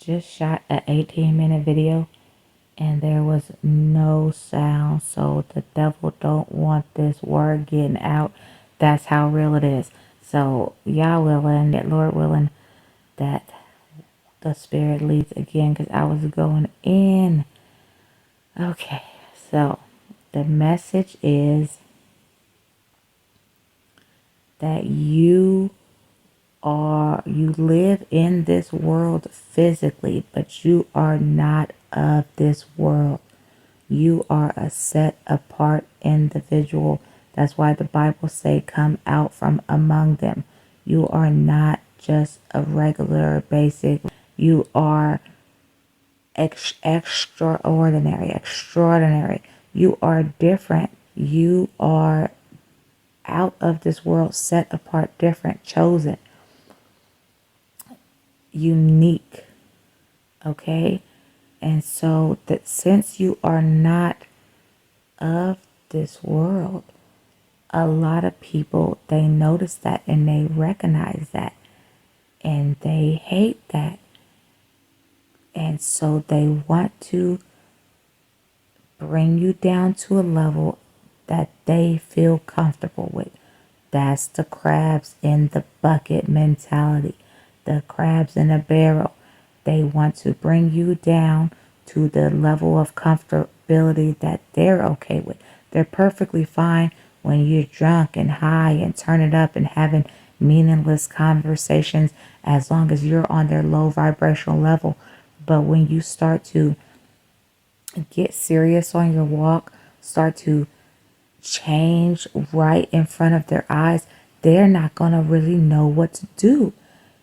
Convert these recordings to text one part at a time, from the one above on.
just shot an 18-minute video and there was no sound, so the devil don't want this word getting out. That's how real it is. So y'all willing, that Lord willing, that the Spirit leads again, because I was going in. Okay, so the message is that you live in this world physically, but you are not of this world. You are a set apart individual. That's why the Bible say, come out from among them. You are not just a regular basic. You are extraordinary. You are different. You are out of this world, set apart, different, chosen, unique. Okay? And so that since you are not of this world, a lot of people, they notice that and they recognize that and they hate that. And so they want to bring you down to a level that they feel comfortable with. That's the crabs in the bucket mentality, the crabs in a barrel. They want to bring you down to the level of comfortability that they're okay with. They're perfectly fine when you're drunk and high and turning up and having meaningless conversations, as long as you're on their low vibrational level. But when you start to get serious on your walk, start to change right in front of their eyes, they're not going to really know what to do.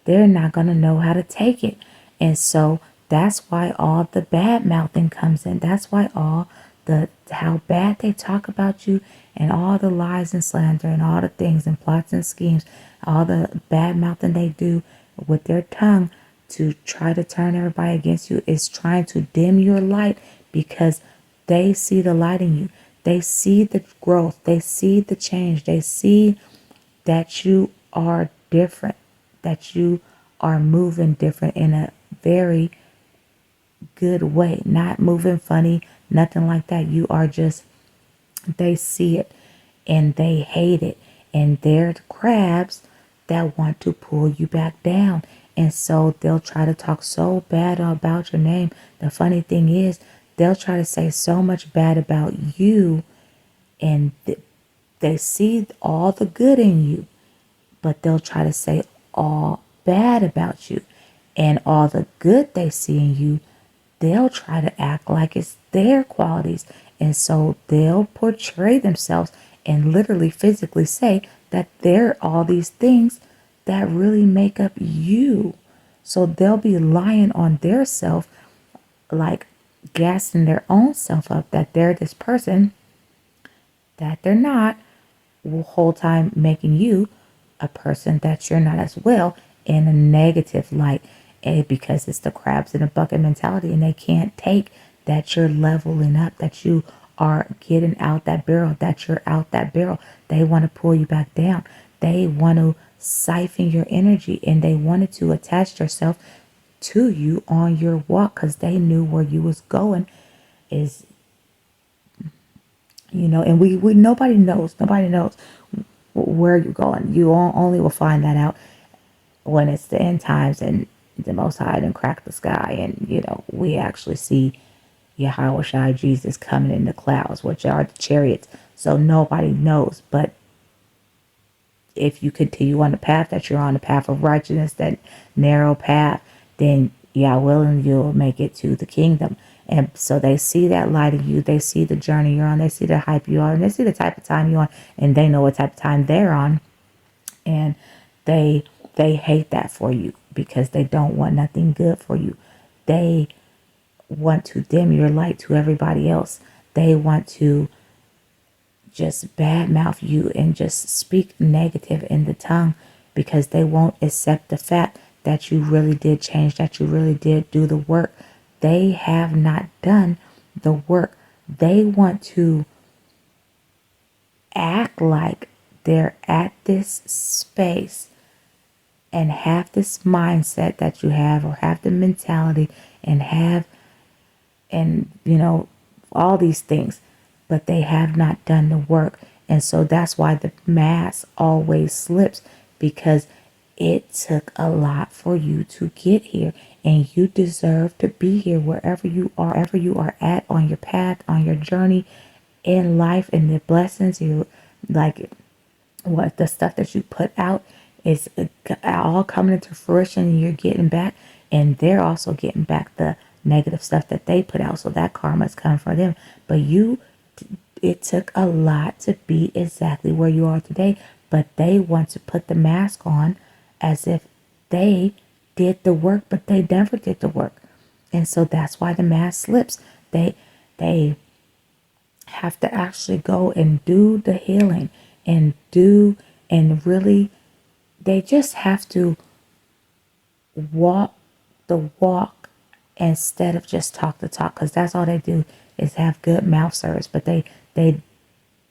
They're not going to know how to take it. And so that's why all the bad mouthing comes in. That's why all the how bad they talk about you and all the lies and slander and all the things and plots and schemes, all the bad mouthing they do with their tongue to try to turn everybody against you is trying to dim your light, because they see the light in you. They see the growth. They see the change. They see that you are different, that you are moving different in a very good way, not moving funny, nothing like that. You are just, they see it and they hate it. And they're the crabs that want to pull you back down. And so they'll try to talk so bad about your name. The funny thing is, they'll try to say so much bad about you, and they see all the good in you, but they'll try to say all bad about you. And all the good they see in you, they'll try to act like it's their qualities. And so they'll portray themselves and literally physically say that they're all these things that really make up you. So they'll be lying on their self, like gassing their own self up that they're this person that they're not, whole time making you a person that you're not as well, in a negative light. And because it's the crabs in a bucket mentality, and they can't take that you're leveling up, that you are getting out that barrel, that you're out that barrel. They want to pull you back down. They want to siphon your energy, and they wanted to attach themselves to you on your walk because they knew where you was going. Is, and we nobody knows where you're going. You only will find that out when it's the end times and the Most High and crack the sky, and we actually see Yahweh Shai, Jesus, coming in the clouds, which are the chariots. So nobody knows. But if you continue on the path that you're on, the path of righteousness, that narrow path, then willing, you'll make it to the kingdom. And so they see that light in you. They see the journey you're on. They see the hype you are. And they see the type of time you're on. And they know what type of time they're on. And they hate that for you, because they don't want nothing good for you. They want to dim your light to everybody else. They want to just badmouth you and just speak negative in the tongue, because they won't accept the fact that you really did change, that you really did do the work. They have not done the work. They want to act like they're at this space and have this mindset that you have, or have the mentality and have, and all these things, but they have not done the work. And so that's why the mask always slips, because it took a lot for you to get here, and you deserve to be here wherever you are at on your path, on your journey in life, and the blessings you, like, what the stuff that you put out is all coming into fruition, and you're getting back, and they're also getting back the negative stuff that they put out, so that karma is coming for them. But it took a lot to be exactly where you are today, but they want to put the mask on as if they did the work, but they never did the work. And so that's why the mask slips. They have to actually go and do the healing, and really, they just have to walk the walk instead of just talk the talk, because that's all they do is have good mouth service. But they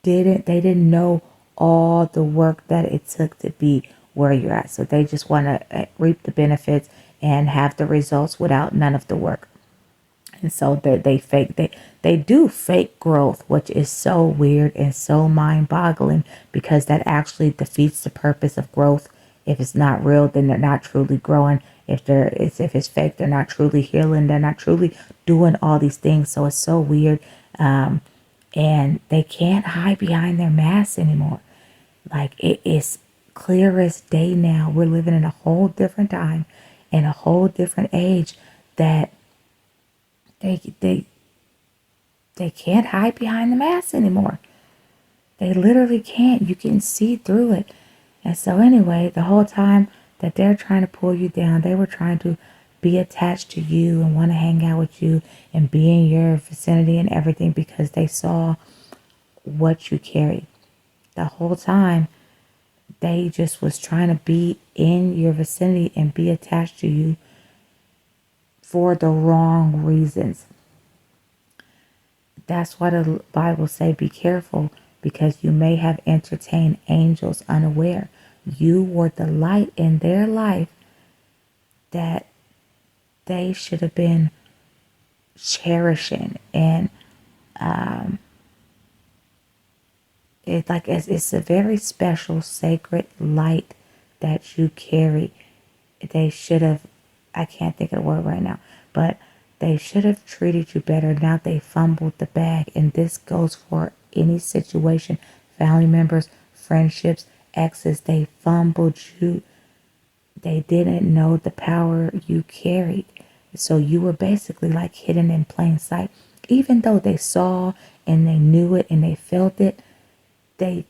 didn't know all the work that it took to be where you're at, so they just want to reap the benefits and have the results without none of the work. And so they do fake growth, which is so weird and so mind-boggling, because that actually defeats the purpose of growth. If it's not real, then they're not truly growing. If it's fake, they're not truly healing. They're not truly doing all these things. So it's so weird, and they can't hide behind their masks anymore. Like, it is clear as day now. We're living in a whole different time, in a whole different age, that they they can't hide behind the mask anymore. They literally can't. You can see through it. And so anyway, the whole time that they're trying to pull you down, they were trying to be attached to you and want to hang out with you and be in your vicinity and everything, because they saw what you carry. The whole time they just was trying to be in your vicinity and be attached to you for the wrong reasons. That's why the Bible say, be careful, because you may have entertained angels unaware. You were the light in their life that they should have been cherishing. And it's a very special, sacred light that you carry. They should have, I can't think of the word right now, but they should have treated you better. Now they fumbled the bag. And this goes for any situation. Family members, friendships, exes, they fumbled you. They didn't know the power you carried. So you were basically like hidden in plain sight. Even though they saw and they knew it and they felt it, they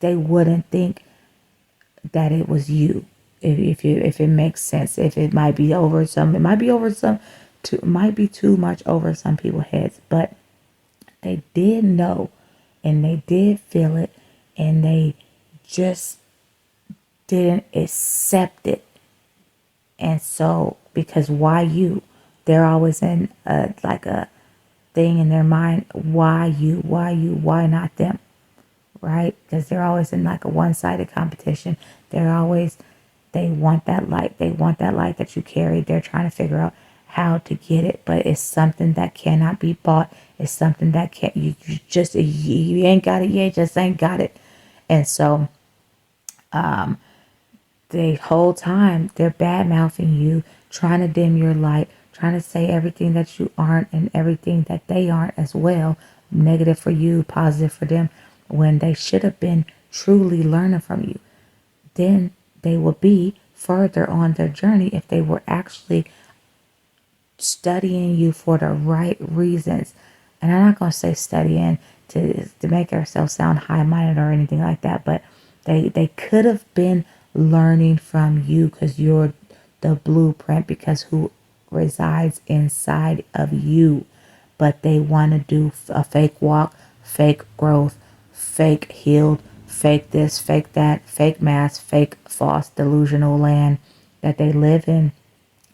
wouldn't think that it was you. If it makes sense, if it might be over some, it might be over some, might be too much over some people's heads, but they did know, and they did feel it, and they just didn't accept it. And so, because why you? They're always in like a thing in their mind. Why you? Why you? Why not them? Right? Because they're always in like a one-sided competition. They want that light. They want that light that you carry. They're trying to figure out how to get it, but it's something that cannot be bought. It's something that can't, you ain't got it yet, just ain't got it. And so the whole time they're bad mouthing you, trying to dim your light, trying to say everything that you aren't and everything that they aren't as well. Negative for you, positive for them, when they should have been truly learning from you. Then they will be further on their journey if they were actually studying you for the right reasons. And I'm not going to say studying to make ourselves sound high-minded or anything like that, but they could have been learning from you, because you're the blueprint, because who resides inside of you. But they want to do a fake walk, fake growth, fake healed, fake this, fake that, fake mask, fake false delusional land that they live in,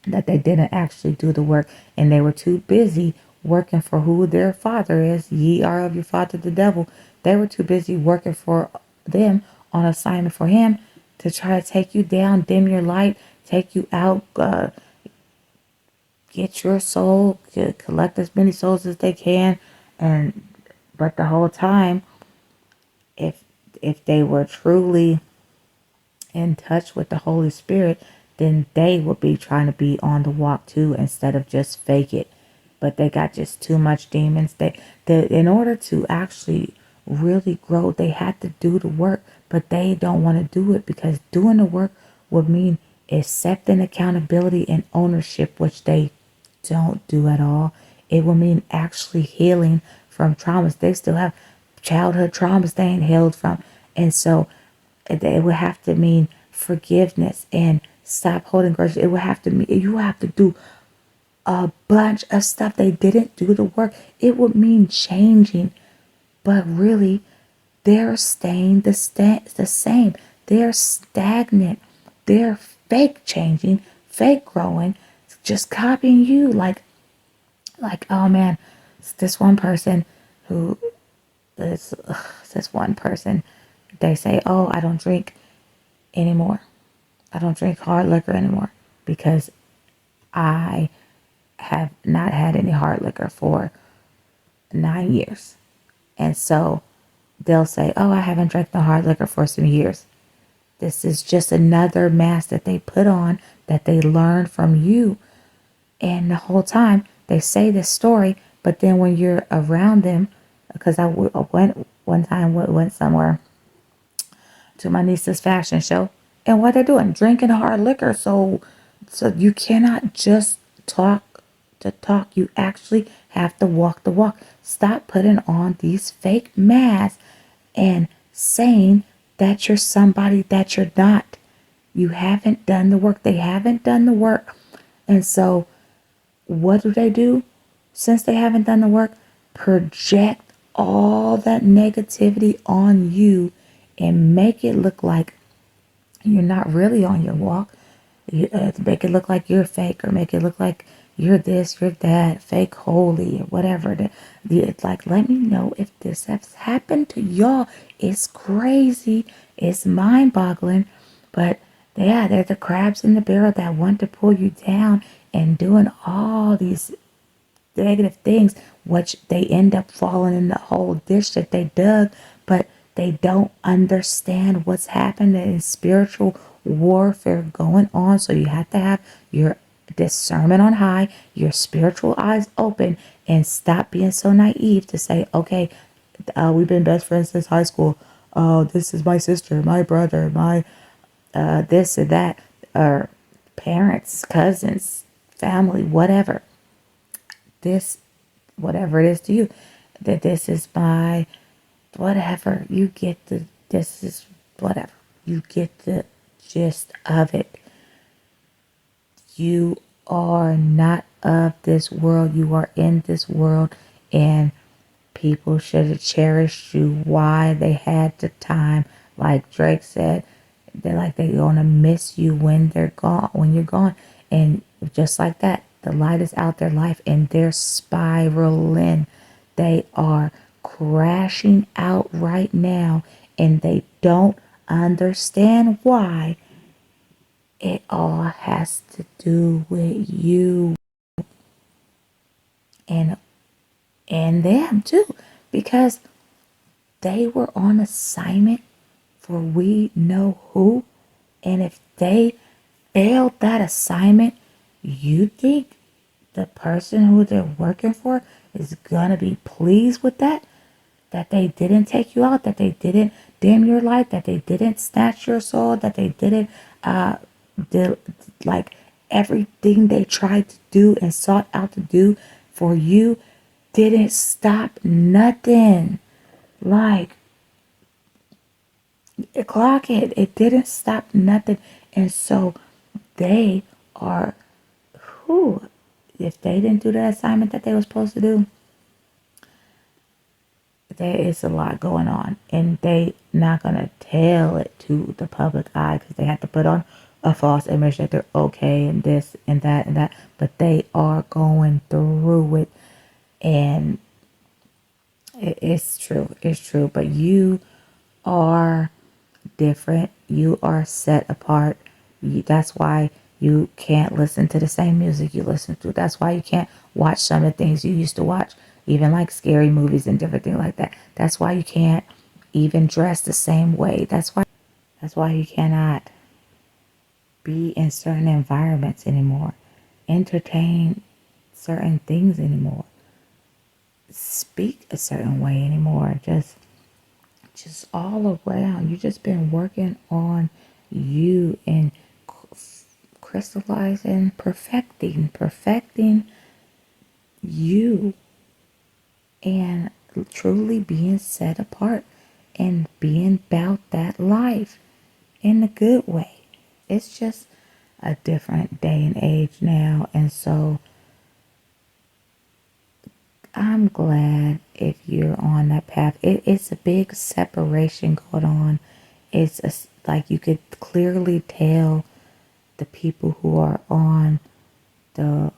that they didn't actually do the work, and they were too busy working for who their father is. Ye are of your father the devil. They were too busy working for them, on assignment for him, to try to take you down, dim your light, take you out, get your soul, collect as many souls as they can. And but the whole time, if they were truly in touch with the Holy Spirit, then they would be trying to be on the walk too, instead of just fake it. But they got just too much demons. They in order to actually really grow, they had to do the work, but they don't want to do it, because doing the work would mean accepting accountability and ownership, which they don't do at all. It will mean actually healing from traumas. They still have childhood traumas they ain't healed from. And so it would have to mean forgiveness and stop holding grudges. It would have to mean you have to do a bunch of stuff. They didn't do the work. It would mean changing, but really they're staying the same. They're stagnant. They're fake changing, fake growing, just copying you. Oh man, it's this one person who is this one person. They say, "Oh, I don't drink anymore. I don't drink hard liquor anymore because I have not had any hard liquor for 9 years." And so they'll say, "Oh, I haven't drank the hard liquor for some years." This is just another mask that they put on, that they learn from you. And the whole time they say this story, but then when you're around them, because I went one time, went somewhere to my niece's fashion show, and what they're doing, drinking hard liquor. So you cannot just talk to talk. You actually have to walk the walk. Stop putting on these fake masks and saying that you're somebody that you're not. You haven't done the work. They haven't done the work. And so what do? Since they haven't done the work, project all that negativity on you and make it look like you're not really on your walk. Make it look like you're fake, or make it look like you're this, you're that, fake holy, or whatever. It's like, let me know if this has happened to y'all. It's crazy. It's mind boggling. But yeah, they're the crabs in the barrel that want to pull you down and doing all these negative things, which they end up falling in the whole dish that they dug, but they don't understand what's happening in spiritual warfare going on. So you have to have your discernment on high, your spiritual eyes open, and stop being so naive to say, okay, we've been best friends since high school. Oh, this is my sister, my brother, my this or that, or parents, cousins, family, whatever. This, whatever it is to you, that this is my whatever. You get this is whatever. You get the gist of it. You are not of this world. You are in this world, and people should have cherished you while they had the time. Like Drake said, they're gonna miss you when they're gone, when you're gone. And just like that, the light is out their life and they're spiraling. They are crashing out right now, and they don't understand why. It all has to do with you and them too, because they were on assignment for we know who. And if they failed that assignment, you think the person who they're working for is gonna be pleased with that? That they didn't take you out, that they didn't dim your light, that they didn't snatch your soul, that they didn't did, like everything they tried to do and sought out to do for you didn't stop nothing. Like, clock it. It didn't stop nothing. And so they are who, if they didn't do the assignment that they were supposed to do, there is a lot going on, and they not gonna tell it to the public eye because they have to put on a false image that they're okay and this and that, but they are going through it. And it's true, but you are different. You are set apart. That's why you can't listen to the same music you listen to. That's why you can't watch some of the things you used to watch, even like scary movies and different things like that. That's why you can't even dress the same way. That's why you cannot be in certain environments anymore, entertain certain things anymore, speak a certain way anymore. Just all around. You just been working on you and crystallizing, perfecting you, and truly being set apart and being about that life in a good way. It's just a different day and age now. And so I'm glad if you're on that path. It's a big separation going on. Like you could clearly tell the people who are on the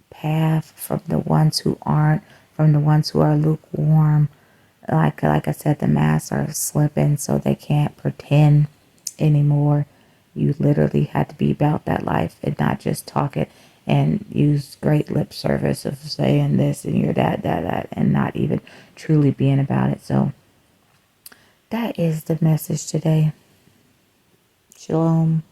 path from the ones who aren't, from the ones who are lukewarm. Like I said, the masks are slipping, so they can't pretend anymore. You literally had to be about that life and not just talk it and use great lip service of saying this and you're that, and not even truly being about it. So that is the message today. Shalom.